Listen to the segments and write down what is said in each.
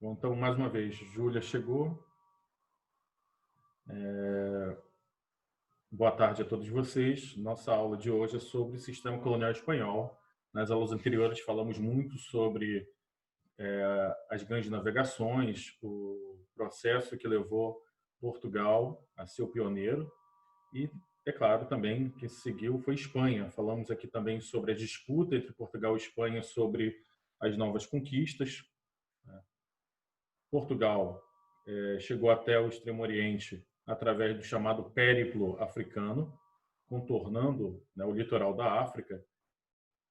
Bom, então, mais uma vez, Júlia chegou. Boa tarde a todos vocês. Nossa aula de hoje é sobre o sistema colonial espanhol. Nas aulas anteriores falamos muito sobre as grandes navegações, o processo que levou Portugal a ser o pioneiro e, é claro, também que seguiu foi Espanha. Falamos aqui também sobre a disputa entre Portugal e Espanha sobre as novas conquistas. Portugal chegou até o Extremo Oriente através do chamado périplo africano, contornando, né, o litoral da África,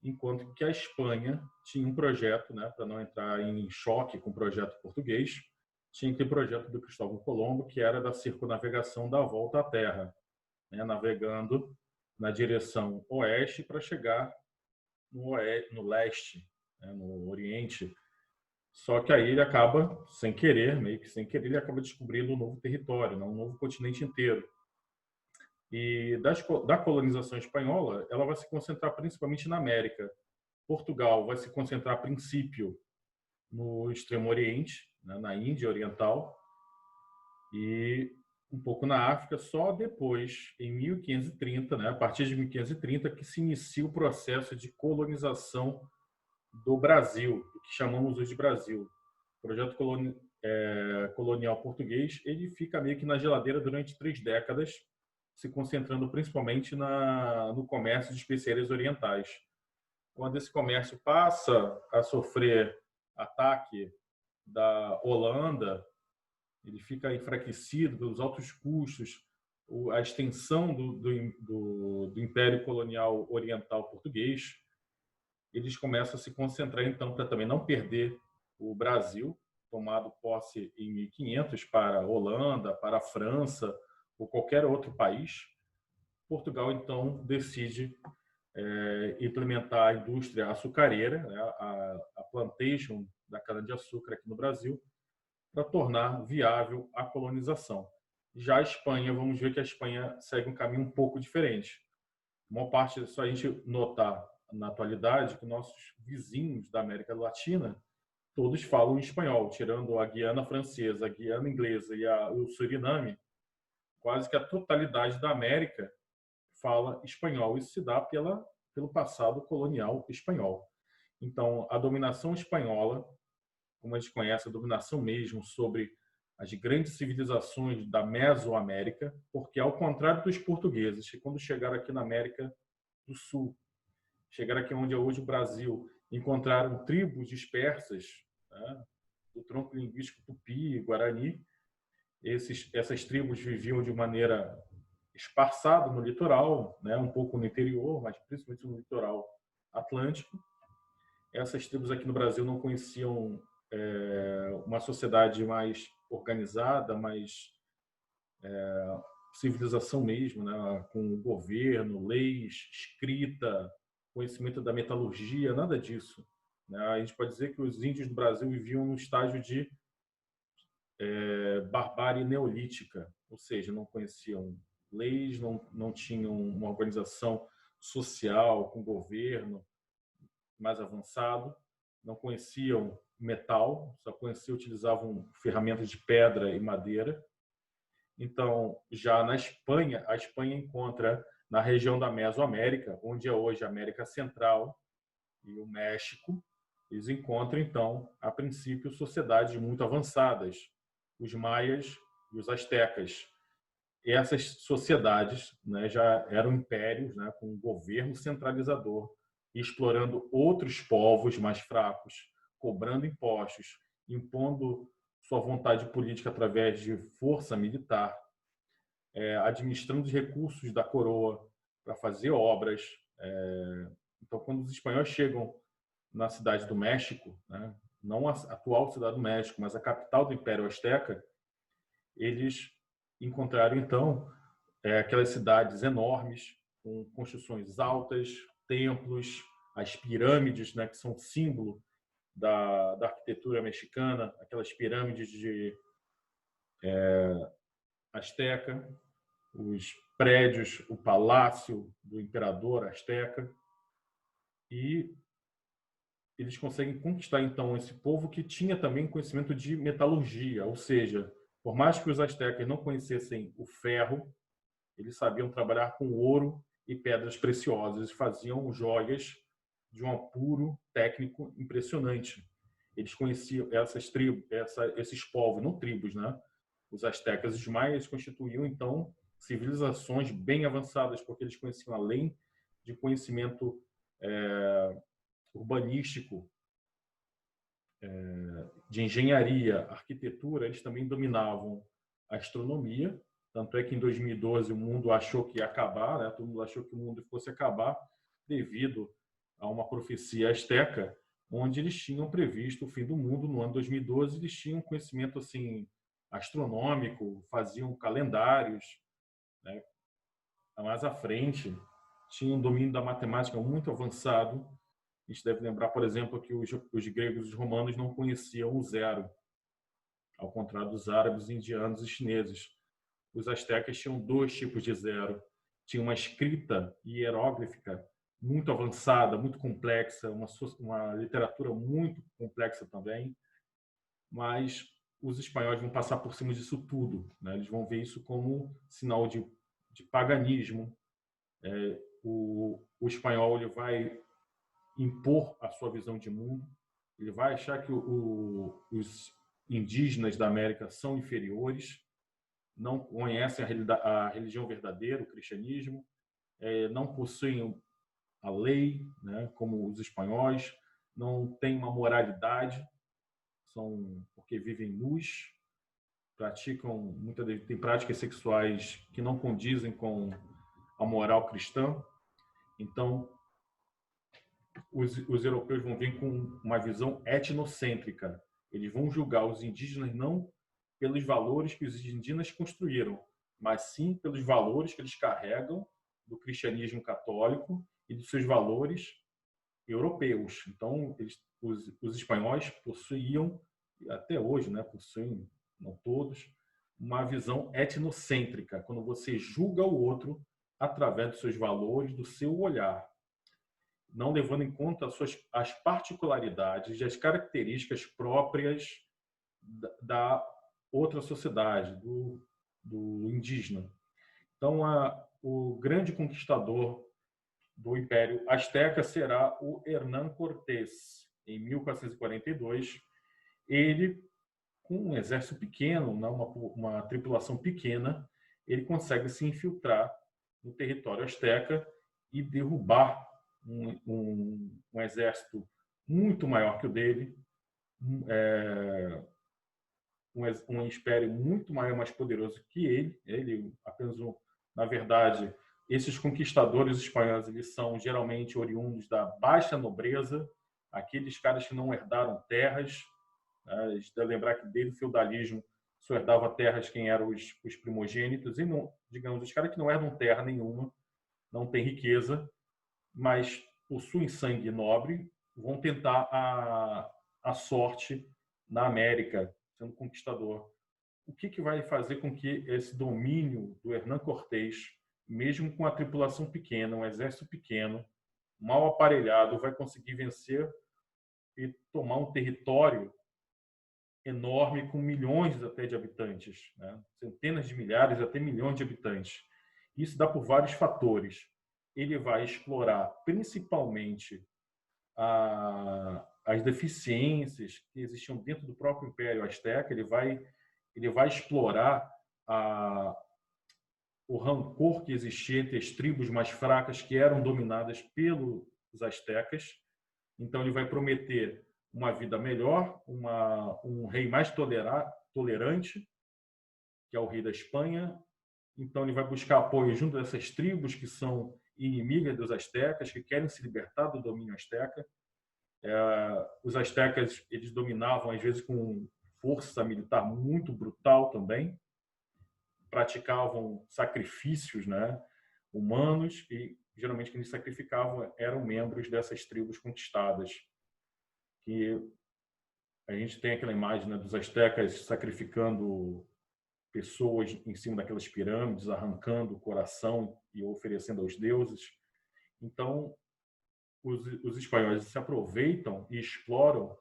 enquanto que a Espanha tinha um projeto, né, para não entrar em choque com o projeto português, tinha que ter projeto do Cristóvão Colombo, que era da circunnavegação da volta à Terra, né, navegando na direção oeste para chegar no leste, né, no Oriente. Só que aí ele acaba, sem querer, meio que sem querer, ele acaba descobrindo um novo território, né, um novo continente inteiro. E da colonização espanhola, ela vai se concentrar principalmente na América. Portugal vai se concentrar, a princípio, no Extremo Oriente, né, na Índia Oriental, e um pouco na África, só depois, em 1530, né, a partir de 1530, que se inicia o processo de colonização do Brasil, o que chamamos hoje de Brasil. O projeto colonial português, ele fica meio que na geladeira durante 3 décadas, se concentrando principalmente no comércio de especiarias orientais. Quando esse comércio passa a sofrer ataque da Holanda, ele fica enfraquecido pelos altos custos, a extensão do Império Colonial Oriental Português. Eles começam a se concentrar, então, para também não perder o Brasil, tomado posse em 1500 para a Holanda, para a França ou qualquer outro país. Portugal, então, decide implementar a indústria açucareira, né, a plantation da cana-de-açúcar aqui no Brasil, para tornar viável a colonização. Já a Espanha, vamos ver que a Espanha segue um caminho um pouco diferente. Uma parte, só a gente notar na atualidade que nossos vizinhos da América Latina todos falam espanhol, tirando a Guiana Francesa, a Guiana Inglesa e o Suriname, quase que a totalidade da América fala espanhol. Isso se dá pelo passado colonial espanhol. Então, a dominação espanhola, como a gente conhece, a dominação mesmo sobre as grandes civilizações da Mesoamérica, porque, ao contrário dos portugueses, que quando chegaram aqui na América do Sul, chegaram aqui onde é hoje o Brasil, encontraram tribos dispersas, né, do tronco linguístico tupi e guarani. Essas tribos viviam de maneira esparçada no litoral, né, um pouco no interior, mas principalmente no litoral atlântico. Essas tribos aqui no Brasil não conheciam uma sociedade mais organizada, mais civilização mesmo, né, com governo, leis, escrita, conhecimento da metalurgia, nada disso. Né? A gente pode dizer que os índios do Brasil viviam no estágio de barbárie neolítica, ou seja, não conheciam leis, não tinham uma organização social com governo mais avançado, não conheciam metal, só conheciam, utilizavam ferramentas de pedra e madeira. Então, já na Espanha, a Espanha encontra na região da Mesoamérica, onde é hoje a América Central e o México, eles encontram, então, a princípio, sociedades muito avançadas, os maias e os astecas. E essas sociedades, né, já eram impérios, né, com um governo centralizador, explorando outros povos mais fracos, cobrando impostos, impondo sua vontade política através de força militar, administrando os recursos da coroa para fazer obras. Então, quando os espanhóis chegam na cidade do México, né, não a atual cidade do México, mas a capital do Império Azteca, eles encontraram, então, aquelas cidades enormes, com construções altas, templos, as pirâmides, né, que são símbolo da arquitetura mexicana, aquelas pirâmides de Azteca, os prédios, o palácio do imperador Azteca. E eles conseguem conquistar, então, esse povo que tinha também conhecimento de metalurgia, ou seja, por mais que os astecas não conhecessem o ferro, eles sabiam trabalhar com ouro e pedras preciosas, faziam joias de um apuro técnico impressionante. Eles conheciam essas tribos, esses povos, não tribos, né? Os astecas e os maias constituíam, então, civilizações bem avançadas, porque eles conheciam, além de conhecimento urbanístico, de engenharia, arquitetura, eles também dominavam a astronomia. Tanto é que em 2012 o mundo achou que ia acabar, né? Todo mundo achou que o mundo fosse acabar devido a uma profecia asteca, onde eles tinham previsto o fim do mundo no ano 2012. Eles tinham conhecimento assim astronômico, faziam calendários, né? Mais à frente tinham um domínio da matemática muito avançado. A gente deve lembrar, por exemplo, que os gregos e os romanos não conheciam o zero, ao contrário dos árabes, indianos e chineses. Os astecas tinham dois tipos de zero. Tinha uma escrita hieróglifica muito avançada, muito complexa, uma literatura muito complexa também, mas os espanhóis vão passar por cima disso tudo, né? Eles vão ver isso como sinal de paganismo. O espanhol ele vai impor a sua visão de mundo, ele vai achar que os indígenas da América são inferiores, não conhecem a religião verdadeira, o cristianismo, não possuem a lei, né, como os espanhóis, não têm uma moralidade, porque vivem nus, têm práticas sexuais que não condizem com a moral cristã. Então, os europeus vão vir com uma visão etnocêntrica. Eles vão julgar os indígenas não pelos valores que os indígenas construíram, mas sim pelos valores que eles carregam do cristianismo católico e dos seus valores europeus. Então, os espanhóis possuíam, e até hoje, né, possuem, não todos, uma visão etnocêntrica, quando você julga o outro através dos seus valores, do seu olhar, não levando em conta as particularidades e as características próprias da outra sociedade, do indígena. Então, o grande conquistador do Império Azteca será o Hernán Cortés, em 1442. Ele, com um exército pequeno, uma tripulação pequena, ele consegue se infiltrar no território azteca e derrubar um exército muito maior que o dele, um império muito maior, mais poderoso que ele. Ele apenas na verdade, esses conquistadores espanhóis, eles são geralmente oriundos da baixa nobreza, aqueles caras que não herdaram terras. A gente deve lembrar que desde o feudalismo só herdava terras quem eram os primogênitos, e não, digamos, os caras que não herdam terra nenhuma, não têm riqueza, mas possuem sangue nobre, vão tentar a sorte na América, sendo conquistador. O que vai fazer com que esse domínio do Hernán Cortés, mesmo com a tripulação pequena, um exército pequeno, mal aparelhado, vai conseguir vencer e tomar um território enorme com milhões até de habitantes, né? Centenas de milhares até milhões de habitantes. Isso dá por vários fatores. Ele vai explorar principalmente as deficiências que existiam dentro do próprio Império Azteca. Ele vai explorar o rancor que existia entre as tribos mais fracas que eram dominadas pelos aztecas. Então, ele vai prometer uma vida melhor, um rei mais tolerante, que é o rei da Espanha. Então, ele vai buscar apoio junto dessas tribos que são inimigas dos astecas, que querem se libertar do domínio asteca. Os astecas, eles dominavam, às vezes, com força militar muito brutal também, praticavam sacrifícios, né, humanos, e geralmente quem sacrificavam eram membros dessas tribos conquistadas. Que a gente tem aquela imagem, né, dos astecas sacrificando pessoas em cima daquelas pirâmides, arrancando o coração e oferecendo aos deuses. Então, os espanhóis se aproveitam e exploram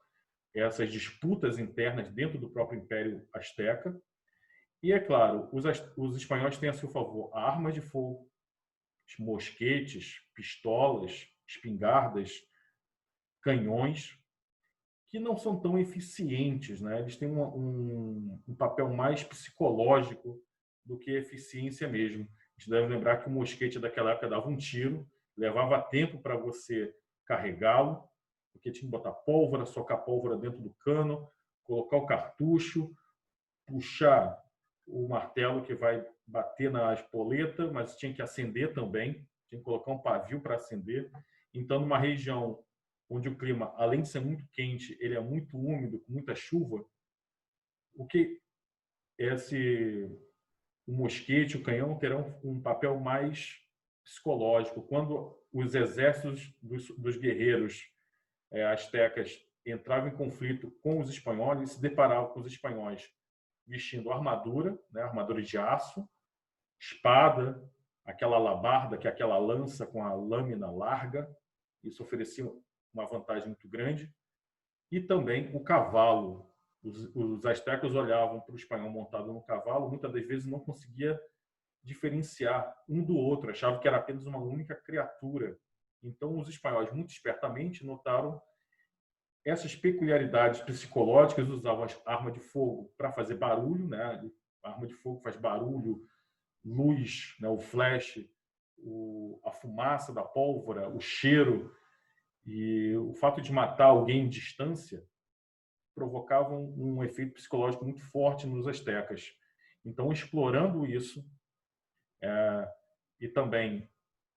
essas disputas internas dentro do próprio Império Azteca. E, é claro, os espanhóis têm a seu favor armas de fogo, mosquetes, pistolas, espingardas, canhões, que não são tão eficientes, né? Eles têm um papel mais psicológico do que eficiência mesmo. A gente deve lembrar que o mosquete daquela época dava um tiro, levava tempo para você carregá-lo, porque tinha que botar pólvora, socar pólvora dentro do cano, colocar o cartucho, puxar o martelo que vai bater na espoleta, mas tinha que acender também, tinha que colocar um pavio para acender. Então, numa região onde o clima, além de ser muito quente, ele é muito úmido, com muita chuva, o que o mosquete, o canhão terão um papel mais psicológico. Quando os exércitos dos guerreiros astecas entravam em conflito com os espanhóis, se deparavam com os espanhóis vestindo armadura, né, armadura de aço, espada, aquela alabarda, que é aquela lança com a lâmina larga. Isso oferecia uma vantagem muito grande. E também o cavalo. Os astecas olhavam para o espanhol montado no cavalo, muitas das vezes não conseguia diferenciar um do outro, achavam que era apenas uma única criatura. Então, os espanhóis, muito espertamente, notaram essas peculiaridades psicológicas, usavam a arma de fogo para fazer barulho, né? A arma de fogo faz barulho, luz, né? O flash, a fumaça da pólvora, o cheiro, e o fato de matar alguém em distância provocava um efeito psicológico muito forte nos astecas. Então, explorando isso e também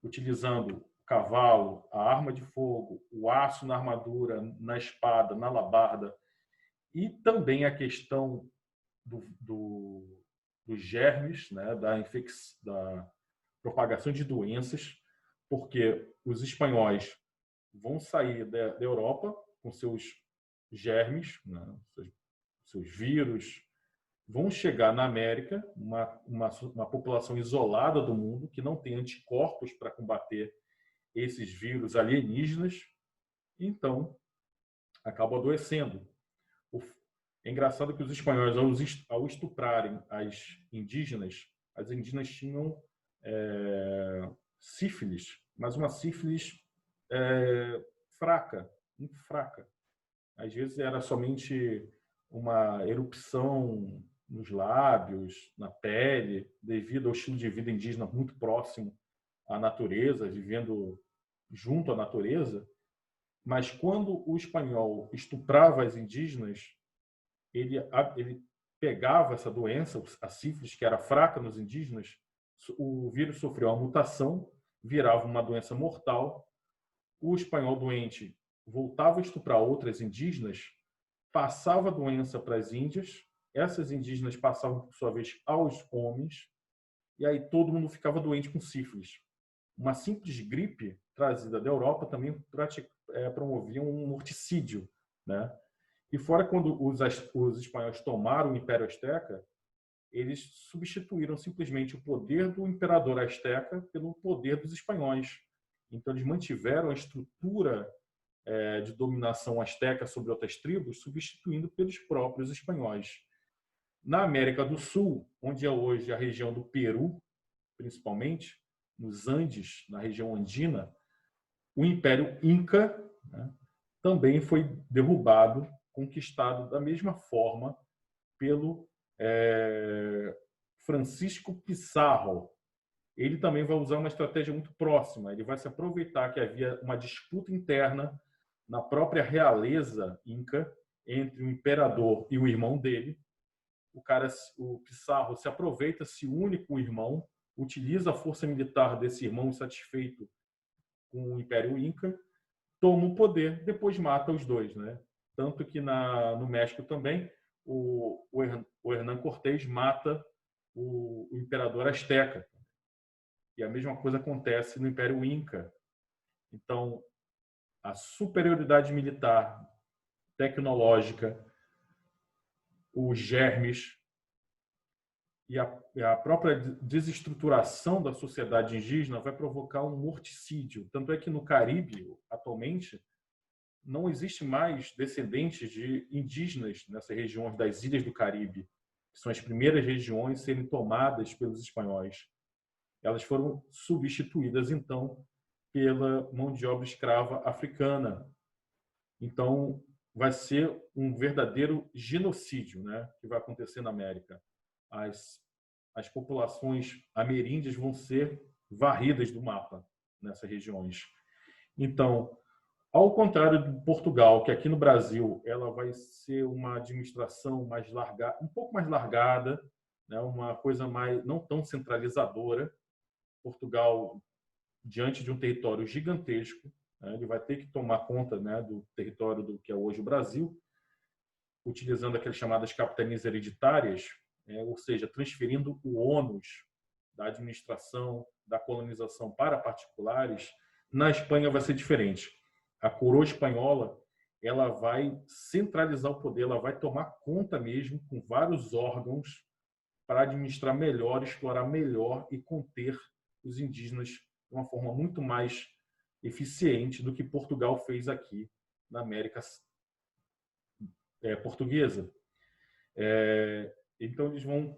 utilizando o cavalo, a arma de fogo, o aço na armadura, na espada, na alabarda, e também a questão dos germes, né, da propagação de doenças, porque os espanhóis vão sair da Europa com seus germes, né, seus vírus, vão chegar na América, uma população isolada do mundo, que não tem anticorpos para combater esses vírus alienígenas, então acabam adoecendo. É engraçado que os espanhóis, ao estuprarem as indígenas tinham sífilis, mas uma sífilis fraca, muito fraca. Às vezes era somente uma erupção nos lábios, na pele, devido ao estilo de vida indígena muito próximo à natureza, vivendo junto à natureza. Mas quando o espanhol estuprava as indígenas, ele pegava essa doença, a sífilis, que era fraca nos indígenas, o vírus sofreu uma mutação, virava uma doença mortal, o espanhol doente voltava a estuprar outras indígenas, passava a doença para as índias, essas indígenas passavam, por sua vez, aos homens, e aí todo mundo ficava doente com sífilis. Uma simples gripe trazida da Europa também promovia um morticídio, né? E fora, quando os espanhóis tomaram o Império Azteca, eles substituíram simplesmente o poder do imperador azteca pelo poder dos espanhóis. Então, eles mantiveram a estrutura de dominação azteca sobre outras tribos, substituindo pelos próprios espanhóis. Na América do Sul, onde é hoje a região do Peru, principalmente, nos Andes, na região andina, o Império Inca, né, também foi derrubado, conquistado da mesma forma pelo Francisco Pizarro. Ele também vai usar uma estratégia muito próxima. Ele vai se aproveitar que havia uma disputa interna na própria realeza inca entre o imperador e o irmão dele. O Pizarro se aproveita, se une com o irmão, utiliza a força militar desse irmão insatisfeito com o Império Inca, toma o poder, depois mata os dois, né? Tanto que no México também o Hernán Cortés mata o imperador azteca. E a mesma coisa acontece no Império Inca. Então, a superioridade militar, tecnológica, os germes a própria desestruturação da sociedade indígena vai provocar um morticídio. Tanto é que no Caribe, atualmente, não existe mais descendentes de indígenas nessas regiões das ilhas do Caribe, que são as primeiras regiões a serem tomadas pelos espanhóis. Elas foram substituídas, então, pela mão de obra escrava africana. Então, vai ser um verdadeiro genocídio, né, que vai acontecer na América. As populações ameríndias vão ser varridas do mapa nessas regiões. Então, ao contrário de Portugal, que aqui no Brasil ela vai ser uma administração mais largada, um pouco mais largada, né, uma coisa mais não tão centralizadora. Portugal, diante de um território gigantesco, né, ele vai ter que tomar conta, né, do território do que é hoje o Brasil, utilizando aquelas chamadas capitanias hereditárias, ou seja, transferindo o ônus da administração, da colonização para particulares. Na Espanha vai ser diferente. A coroa espanhola ela vai centralizar o poder, ela vai tomar conta mesmo com vários órgãos para administrar melhor, explorar melhor e conter os indígenas de uma forma muito mais eficiente do que Portugal fez aqui na América portuguesa. Então eles vão,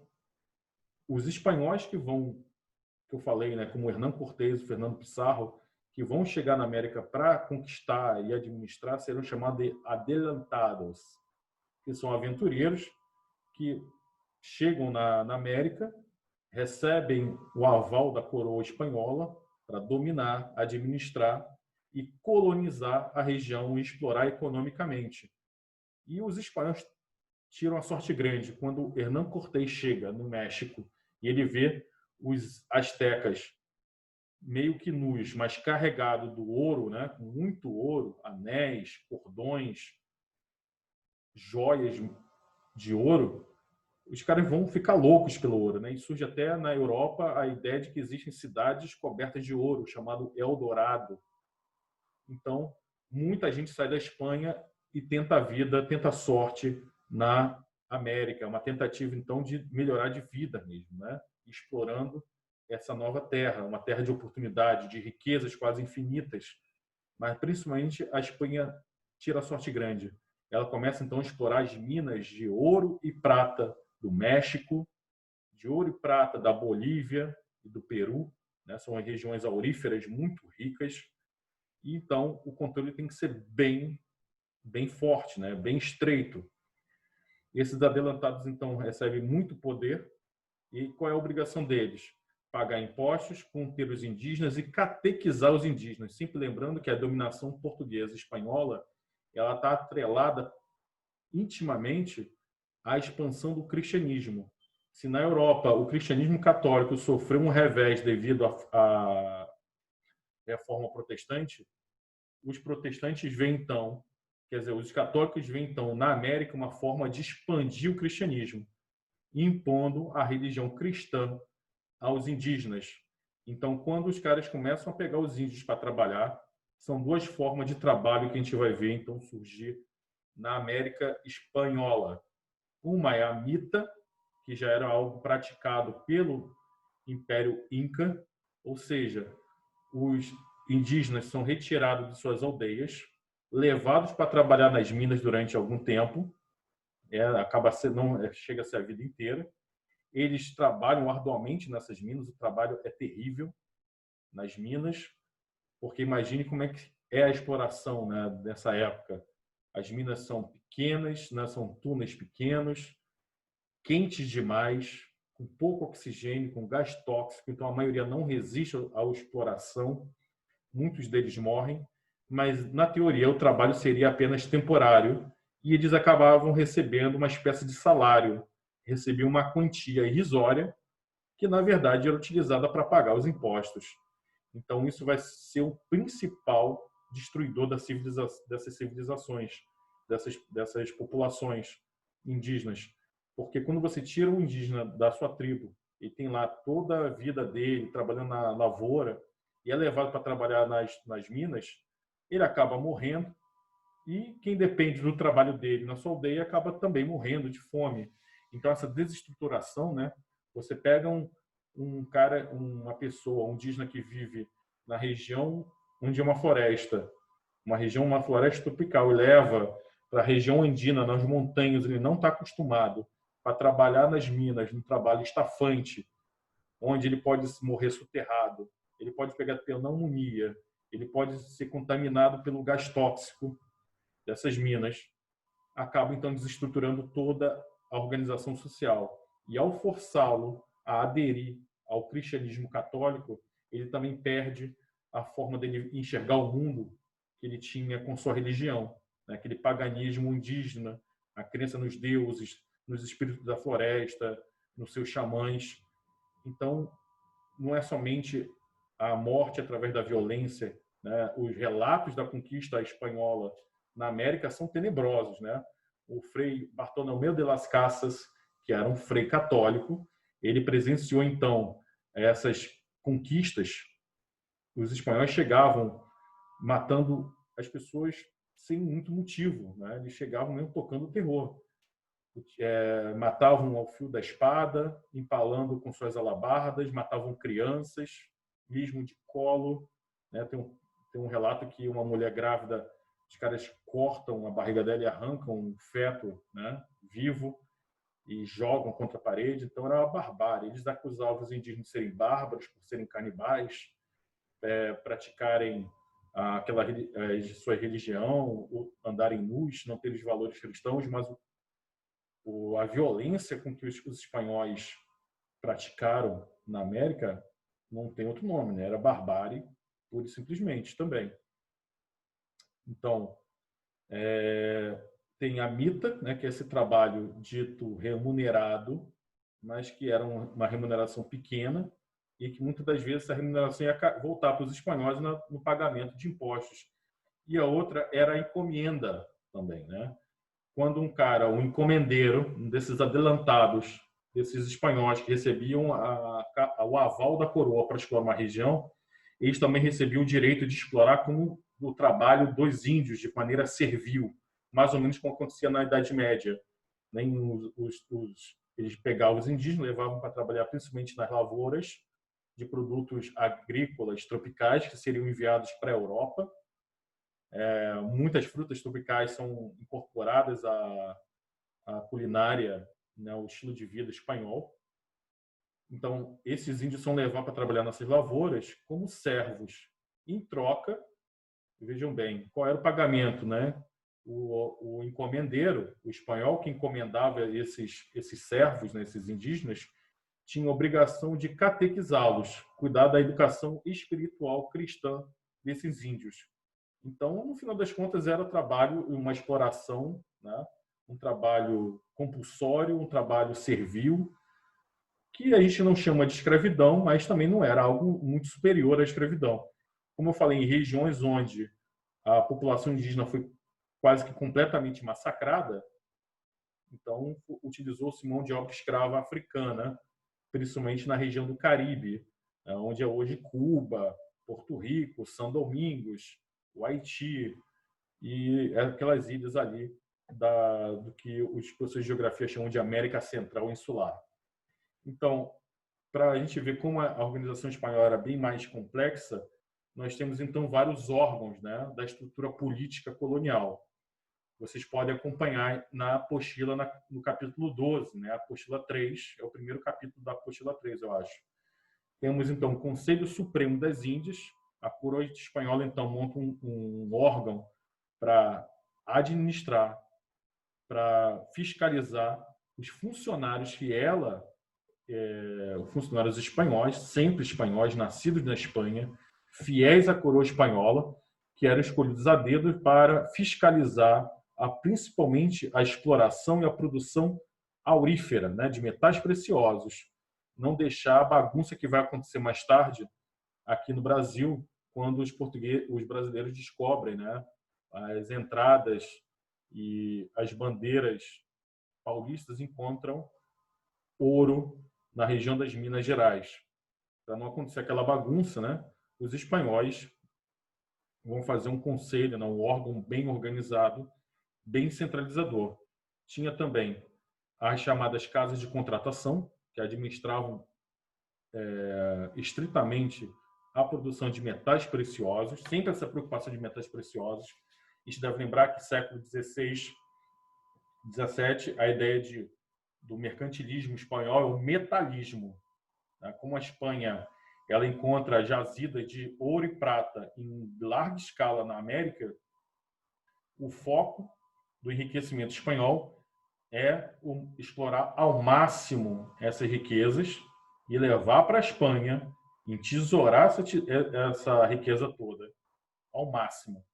os espanhóis que eu falei, né, como Hernán Cortés, o Fernando Pizarro, que vão chegar na América para conquistar e administrar, serão chamados de adelantados, que são aventureiros que chegam na América, recebem o aval da coroa espanhola para dominar, administrar e colonizar a região e explorar economicamente. E os espanhóis tiram a sorte grande quando Hernán Cortés chega no México e ele vê os astecas meio que nus, mas carregado do ouro, né, com muito ouro, anéis, cordões, joias de ouro. Os caras vão ficar loucos pelo ouro, né? E surge até na Europa a ideia de que existem cidades cobertas de ouro, chamado Eldorado. Então, muita gente sai da Espanha e tenta a vida, tenta a sorte na América, uma tentativa então de melhorar de vida mesmo, né? Explorando essa nova terra, uma terra de oportunidade, de riquezas quase infinitas. Mas principalmente a Espanha tira a sorte grande. Ela começa então a explorar as minas de ouro e prata do México, de ouro e prata da Bolívia e do Peru, né? São regiões auríferas muito ricas. E então o controle tem que ser bem forte, né? Bem estreito. Esses adelantados então recebem muito poder. E qual é a obrigação deles? Pagar impostos, conter os indígenas e catequizar os indígenas. Sempre lembrando que a dominação portuguesa e espanhola ela está atrelada intimamente à expansão do cristianismo. Se na Europa o cristianismo católico sofreu um revés devido à reforma protestante, os protestantes veem então, quer dizer, os católicos veem então na América uma forma de expandir o cristianismo, impondo a religião cristã aos indígenas. Então, quando os caras começam a pegar os índios para trabalhar, são duas formas de trabalho que a gente vai ver então surgir na América espanhola. Uma é a mita, que já era algo praticado pelo Império Inca, ou seja, os indígenas são retirados de suas aldeias, levados para trabalhar nas minas durante algum tempo, acaba sendo, não chega a ser a vida inteira. Eles trabalham arduamente nessas minas, o trabalho é terrível nas minas, porque imagine como é que é a exploração, né, dessa época. As minas são pequenas, né, são túneis pequenos, quentes demais, com pouco oxigênio, com gás tóxico, então a maioria não resiste à exploração, muitos deles morrem, mas na teoria o trabalho seria apenas temporário e eles acabavam recebendo uma espécie de salário, recebiam uma quantia irrisória que na verdade era utilizada para pagar os impostos. Então isso vai ser o principal destruidor dessas civilizações, dessas populações indígenas. Porque quando você tira um indígena da sua tribo e tem lá toda a vida dele trabalhando na lavoura e é levado para trabalhar nas minas, ele acaba morrendo e quem depende do trabalho dele na sua aldeia acaba também morrendo de fome. Então essa desestruturação, né, Você pega um cara, uma pessoa, um indígena que vive na região onde é uma floresta, uma floresta tropical, e leva para a região andina, nas montanhas, ele não está acostumado, para trabalhar nas minas, num trabalho estafante, onde ele pode morrer soterrado, ele pode pegar pneumonia, ele pode ser contaminado pelo gás tóxico dessas minas, acaba então desestruturando toda a organização social. E ao forçá-lo a aderir ao cristianismo católico, ele também perde a forma dele enxergar o mundo que ele tinha com sua religião, né? Aquele paganismo indígena, a crença nos deuses, nos espíritos da floresta, nos seus xamãs. Então, não é somente a morte através da violência, né? Os relatos da conquista espanhola na América são tenebrosos, né? O frei Bartolomeu de las Casas, que era um frei católico, ele presenciou então essas conquistas. Os espanhóis chegavam matando as pessoas sem muito motivo, né? Eles chegavam mesmo tocando terror. Matavam ao fio da espada, empalando com suas alabardas, matavam crianças, mesmo de colo, né? Tem um relato que uma mulher grávida, os caras cortam a barriga dela e arrancam um feto, né, vivo, e jogam contra a parede. Então era uma barbárie. Eles acusavam os indígenas de serem bárbaros, por serem canibais, praticarem sua religião, andarem nus, não terem os valores cristãos, mas a violência com que os espanhóis praticaram na América não tem outro nome, né? Era barbárie, pura e simplesmente também. Então, tem a mita, né, que é esse trabalho dito remunerado, mas que era uma remuneração pequena e que muitas das vezes essa remuneração ia voltar para os espanhóis no pagamento de impostos. E a outra era a encomenda também, né? Quando um encomendeiro, um desses adelantados, desses espanhóis que recebiam o aval da coroa para explorar uma região, eles também recebiam o direito de explorar como o trabalho dos índios de maneira servil, mais ou menos como acontecia na Idade Média. Eles pegavam os indígenas, levavam para trabalhar principalmente nas lavouras de produtos agrícolas tropicais que seriam enviados para a Europa. Muitas frutas tropicais são incorporadas à culinária, né, ao estilo de vida espanhol. Então, esses índios são levados para trabalhar nessas lavouras como servos. Em troca, vejam bem, qual era o pagamento, né? O encomendeiro, o espanhol que encomendava esses servos, né, esses indígenas, tinha a obrigação de catequizá-los, cuidar da educação espiritual cristã desses índios. Então, no final das contas, era trabalho, uma exploração, né? Um trabalho compulsório, um trabalho servil, que a gente não chama de escravidão, mas também não era algo muito superior à escravidão. Como eu falei, em regiões onde a população indígena foi quase que completamente massacrada, então utilizou-se mão de obra escrava africana, principalmente na região do Caribe, onde é hoje Cuba, Porto Rico, São Domingos, o Haiti e aquelas ilhas ali do que os professores de geografia chamam de América Central Insular. Então, para a gente ver como a organização espanhola era bem mais complexa, nós temos então vários órgãos, né, da estrutura política colonial. Vocês podem acompanhar na apostila, no capítulo 12, né, a apostila 3, é o primeiro capítulo da apostila 3, eu acho. Temos então o Conselho Supremo das Índias. A coroa espanhola então monta um órgão para administrar, para fiscalizar os funcionários que funcionários espanhóis, sempre espanhóis, nascidos na Espanha, fiéis à coroa espanhola, que eram escolhidos a dedo para fiscalizar principalmente a exploração e a produção aurífera, né, de metais preciosos. Não deixar a bagunça que vai acontecer mais tarde aqui no Brasil, quando os brasileiros descobrem, né, as entradas e as bandeiras paulistas encontram ouro na região das Minas Gerais. Para não acontecer aquela bagunça, né, os espanhóis vão fazer um conselho, um órgão bem organizado, bem centralizador. Tinha também as chamadas casas de contratação, que administravam estritamente a produção de metais preciosos, sempre essa preocupação de metais preciosos. A gente deve lembrar que século XVI, XVII, a ideia do mercantilismo espanhol é o metalismo. Como a Espanha ela encontra jazidas de ouro e prata em larga escala na América, o foco do enriquecimento espanhol é explorar ao máximo essas riquezas e levar para a Espanha, entesourar essa riqueza toda ao máximo.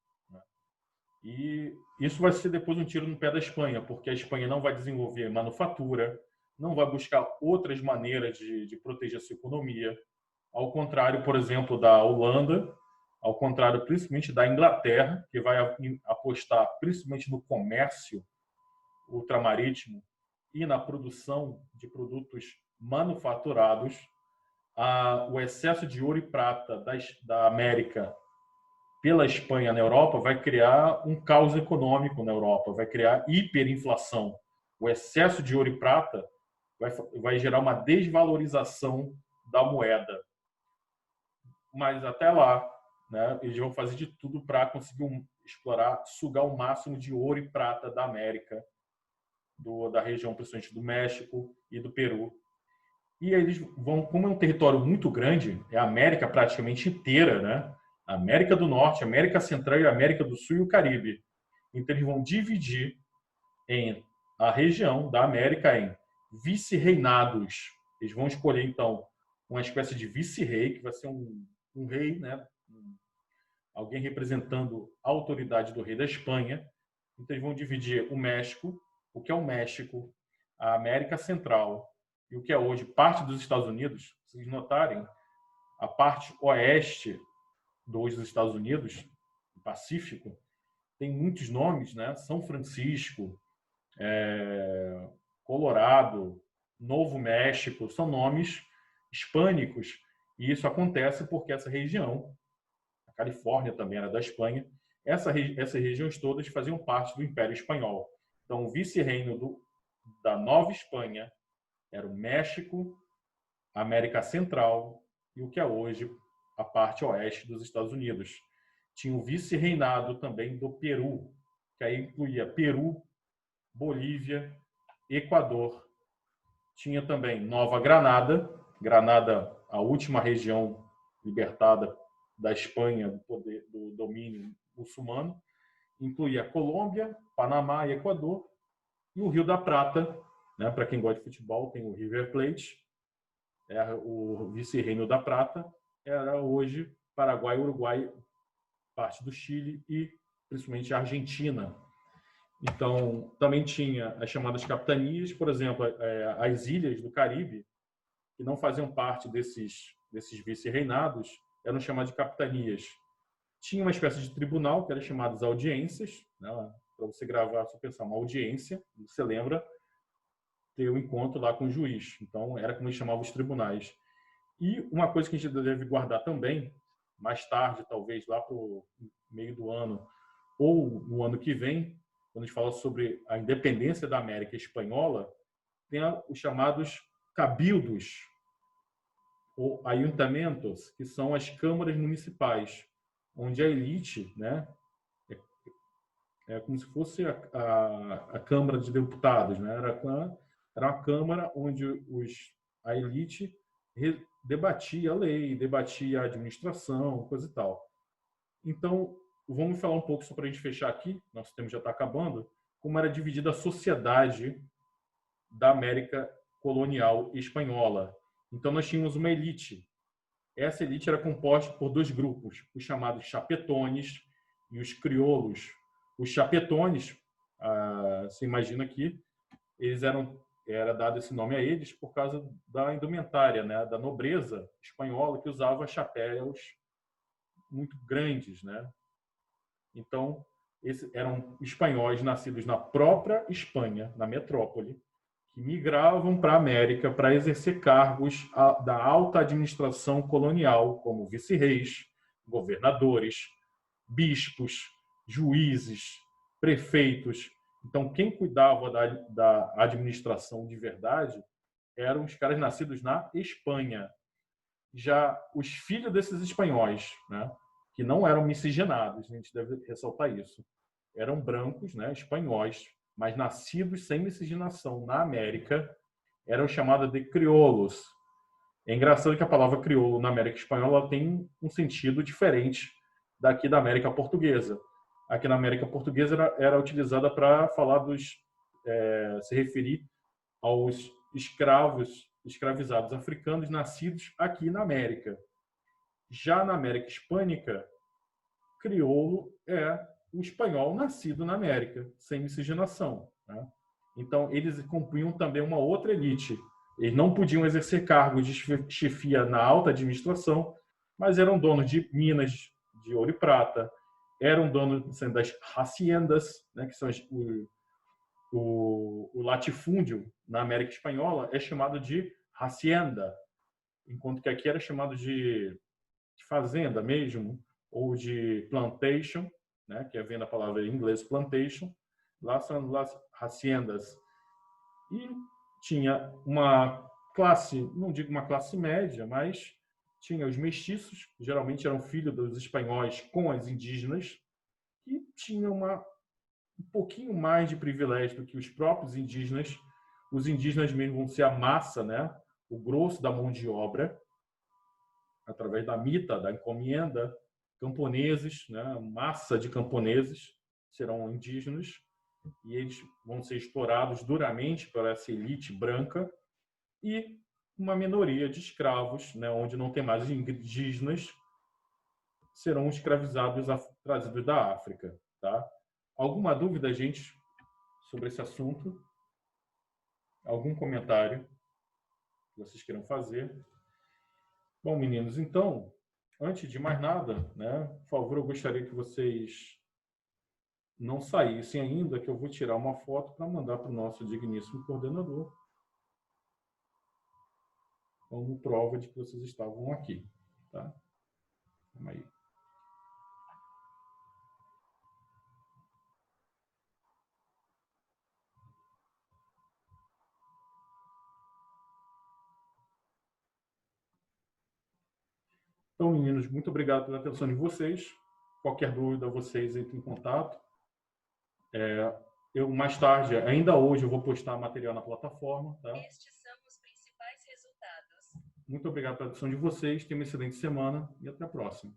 E isso vai ser depois um tiro no pé da Espanha, porque a Espanha não vai desenvolver manufatura, não vai buscar outras maneiras de proteger a sua economia. Ao contrário, por exemplo, da Holanda, ao contrário, principalmente da Inglaterra, que vai apostar principalmente no comércio ultramarítimo e na produção de produtos manufaturados. O excesso de ouro e prata da América pela Espanha na Europa vai criar um caos econômico na Europa, vai criar hiperinflação. O excesso de ouro e prata vai gerar uma desvalorização da moeda. Mas até lá, né, eles vão fazer de tudo para conseguir explorar, sugar o máximo de ouro e prata da América, da região, principalmente do México e do Peru. E eles vão, como é um território muito grande, é a América praticamente inteira, né? América do Norte, América Central e América do Sul e o Caribe. Então eles vão dividir a região da América em vice-reinados. Eles vão escolher então uma espécie de vice-rei, que vai ser um rei, né? Alguém representando a autoridade do rei da Espanha. Então eles vão dividir o México, o que é o México, a América Central e o que é hoje parte dos Estados Unidos. Se vocês notarem, a parte oeste dos Estados Unidos, o Pacífico, tem muitos nomes, né? São Francisco, Colorado, Novo México, são nomes hispânicos. E isso acontece porque essa região, a Califórnia também era da Espanha, essas regiões todas faziam parte do Império Espanhol. Então, o vice-reino da Nova Espanha era o México, a América Central e o que é hoje a parte oeste dos Estados Unidos. Tinha o vice-reinado também do Peru, que aí incluía Peru, Bolívia, Equador. Tinha também Nova Granada, a última região libertada da Espanha do domínio muçulmano. Incluía Colômbia, Panamá e Equador. E o Rio da Prata, né? Para quem gosta de futebol, tem o River Plate, o vice-reino da Prata, era hoje Paraguai, Uruguai, parte do Chile e principalmente a Argentina. Então, também tinha as chamadas capitanias, por exemplo, as ilhas do Caribe, que não faziam parte desses vice-reinados, eram chamadas de capitanias. Tinha uma espécie de tribunal, que era chamado audiências, né? Para você gravar, você pensar uma audiência, você lembra, ter um encontro lá com o juiz. Então, era como eles chamavam os tribunais. E uma coisa que a gente deve guardar também, mais tarde, talvez lá para o meio do ano, ou no ano que vem, quando a gente fala sobre a independência da América Espanhola, tem os chamados cabildos, ou ayuntamientos, que são as câmaras municipais, onde a elite, né, é como se fosse a Câmara de Deputados, né? Era uma Câmara onde a elite debatia a lei, debatia a administração, coisa e tal. Então, vamos falar um pouco, só para a gente fechar aqui, nosso tempo já está acabando, como era dividida a sociedade da América colonial espanhola. Então, nós tínhamos uma elite. Essa elite era composta por dois grupos, os chamados chapetones e os crioulos. Os chapetones, você imagina que era dado esse nome a eles por causa da indumentária, né, da nobreza espanhola que usava chapéus muito grandes, né? Então, esses eram espanhóis nascidos na própria Espanha, na metrópole, que migravam para a América para exercer cargos da alta administração colonial, como vice-reis, governadores, bispos, juízes, prefeitos. Então, quem cuidava da administração de verdade eram os caras nascidos na Espanha. Já os filhos desses espanhóis, né, que não eram miscigenados, a gente deve ressaltar isso, eram brancos, né, espanhóis, mas nascidos sem miscigenação na América, eram chamados de crioulos. É engraçado que a palavra crioulo na América Espanhola tem um sentido diferente daqui da América Portuguesa. Aqui na América Portuguesa era utilizada para falar se referir aos escravizados africanos nascidos aqui na América. Já na América Hispânica, crioulo é o espanhol nascido na América, sem miscigenação, né? Então, eles compunham também uma outra elite. Eles não podiam exercer cargos de chefia na alta administração, mas eram donos de minas de ouro e prata, eram donos das haciendas, né, que são o latifúndio na América Espanhola é chamado de hacienda, enquanto que aqui era chamado de fazenda mesmo, ou de plantation, né, que vem da palavra em inglês plantation. Lá são as haciendas. E tinha uma classe, não digo uma classe média, mas tinha os mestiços, que geralmente eram filhos dos espanhóis com as indígenas, que tinham um pouquinho mais de privilégio do que os próprios indígenas. Os indígenas mesmo vão ser a massa, né, o grosso da mão de obra, através da mita, da encomienda. Camponeses, né, massa de camponeses serão indígenas, e eles vão ser explorados duramente por essa elite branca, e uma minoria de escravos, né, onde não tem mais indígenas, serão escravizados trazidos da África. Tá? Alguma dúvida, gente, sobre esse assunto? Algum comentário que vocês queiram fazer? Bom, meninos, então, antes de mais nada, né, por favor, eu gostaria que vocês não saíssem ainda, que eu vou tirar uma foto para mandar para o nosso digníssimo coordenador, como prova de que vocês estavam aqui. Tá? Vamos aí. Então, meninos, muito obrigado pela atenção de vocês. Qualquer dúvida, vocês entrem em contato. Eu, mais tarde, ainda hoje, eu vou postar material na plataforma. Tá? Estes são os principais resultados. Muito obrigado pela atenção de vocês. Tenham uma excelente semana e até a próxima.